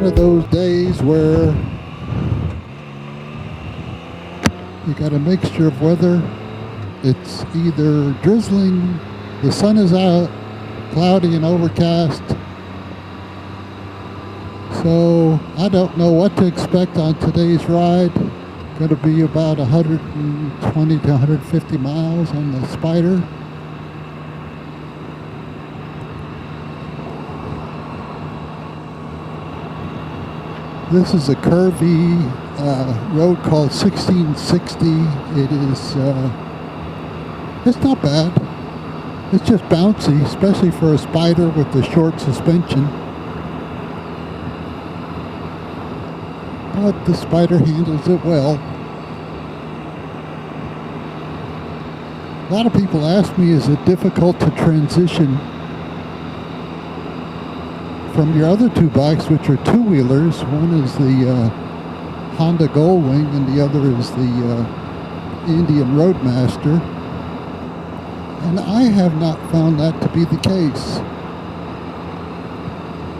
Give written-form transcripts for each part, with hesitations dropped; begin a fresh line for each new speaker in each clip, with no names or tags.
one of those days where you got a mixture of weather. It's either drizzling, the sun is out, cloudy and overcast. So I don't know what to expect on today's ride. Going to be about 120 to 150 miles on the Spyder. This is a curvy road called 1660. It is, it's not bad. It's just bouncy, especially for a Spyder with the short suspension. But the Spyder handles it well. A lot of people ask me, is it difficult to transition from your other two bikes, which are two-wheelers? One is the Honda Goldwing and the other is the Indian Roadmaster. And I have not found that to be the case.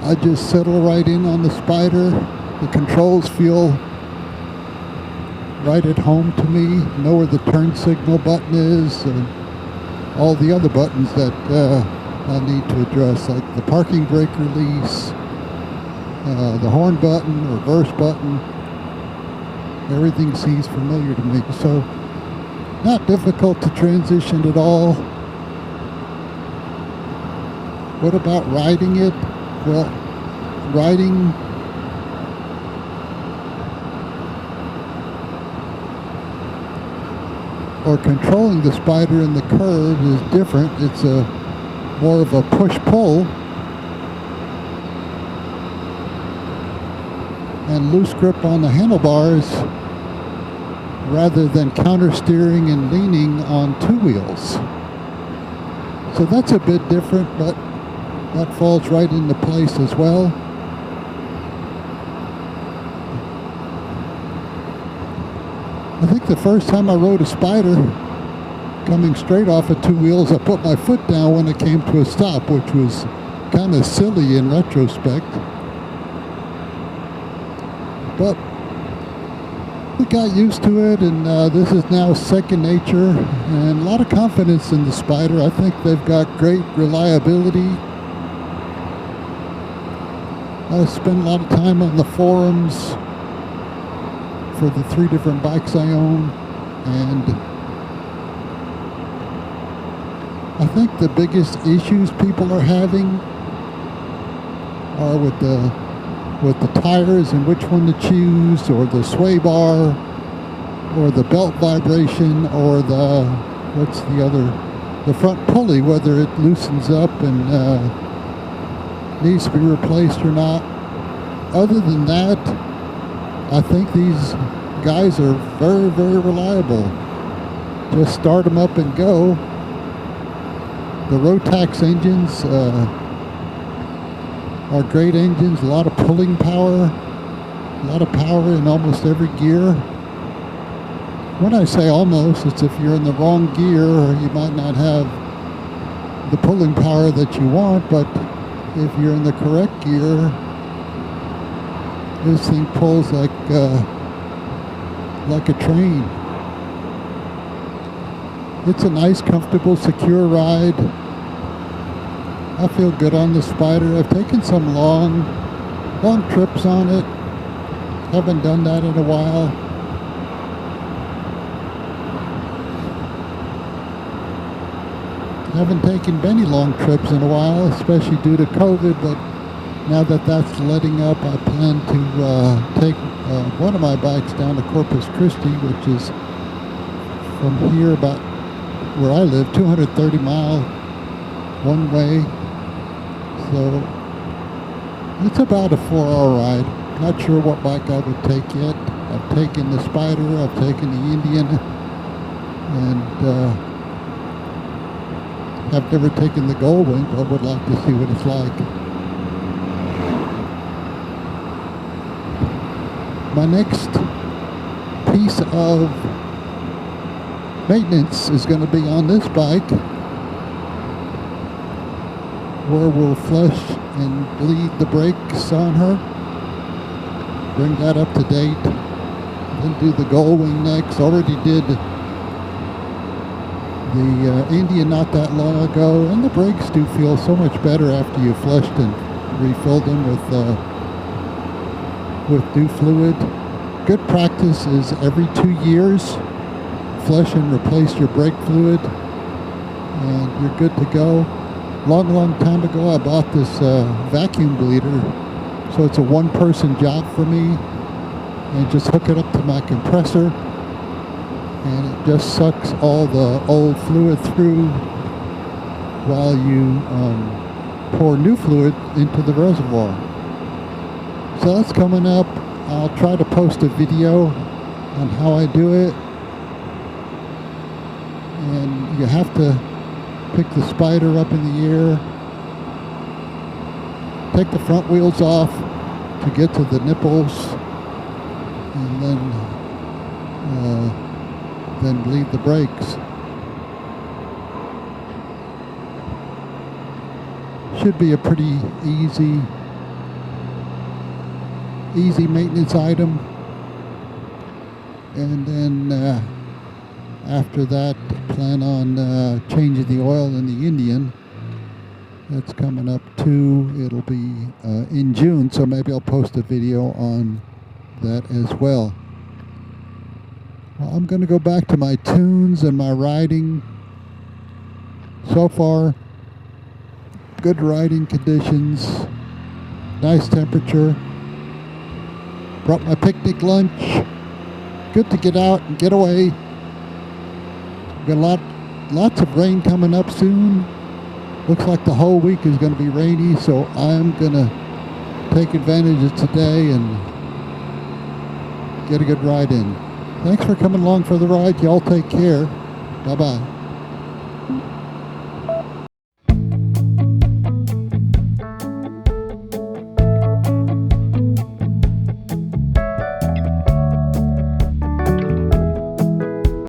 I just settle right in on the Spyder. The controls feel right at home to me. Know where the turn signal button is and all the other buttons that I need to address, like the parking brake release, the horn button, reverse button. Everything seems familiar to me. So not difficult to transition at all. What about riding it? Well, riding or controlling the Spyder in the curve is different. It's a more of a push-pull and loose grip on the handlebars rather than counter-steering and leaning on two wheels. So that's a bit different, but that falls right into place as well. I think the first time I rode a Spyder coming straight off of two wheels, I put my foot down when it came to a stop, which was kind of silly in retrospect. But we got used to it, and this is now second nature, and a lot of confidence in the Spyder. I think they've got great reliability. I spend a lot of time on the forums for the 3 different bikes I own, and I think the biggest issues people are having are with the tires and which one to choose, or the sway bar, or the belt vibration, or the the front pulley, whether it loosens up and needs to be replaced or not. Other than that, I think these guys are very, very reliable. Just start them up and go. The Rotax engines are great engines, a lot of pulling power, a lot of power in almost every gear. When I say almost, it's if you're in the wrong gear, you might not have the pulling power that you want, but if you're in the correct gear, this thing pulls like a train. It's a nice, comfortable, secure ride. I feel good on the Spyder. I've taken some long trips on it. Haven't done that in a while. Haven't taken many long trips in a while, especially due to COVID, but now that that's letting up, I plan to take one of my bikes down to Corpus Christi, which is from here about where I live, 230 miles one way. So it's about a 4-hour ride. Not sure what bike I would take yet. I've taken the Spyder, I've taken the Indian, and I've never taken the Goldwing, but I would like to see what it's like. My next piece of maintenance is going to be on this bike, where we'll flush and bleed the brakes on her. bring that up to date. Then do the Goldwing next. Already did the Indian not that long ago, and the brakes do feel so much better after you flushed and refilled them with new fluid. Good practice is every 2 years, flush and replace your brake fluid, and you're good to go. Long time ago, I bought this vacuum bleeder, so it's a one-person job for me, and just hook it up to my compressor, and it just sucks all the old fluid through while you pour new fluid into the reservoir. So that's coming up. I'll try to post a video on how I do it, and you have to pick the Spyder up in the air, take the front wheels off to get to the nipples, and then leave the brakes. Should be a pretty easy maintenance item. And then after that, plan on changing the oil in the Indian. That's coming up too. It'll be in June, so maybe I'll post a video on that as well. Well, I'm going to go back to my tunes and my riding. So far, good riding conditions, nice temperature. Brought my picnic lunch. Good to get out and get away. Got lots of rain coming up soon. Looks like the whole week is going to be rainy, so I'm going to take advantage of today and get a good ride in. Thanks for coming along for the ride. Y'all take care. Bye-bye.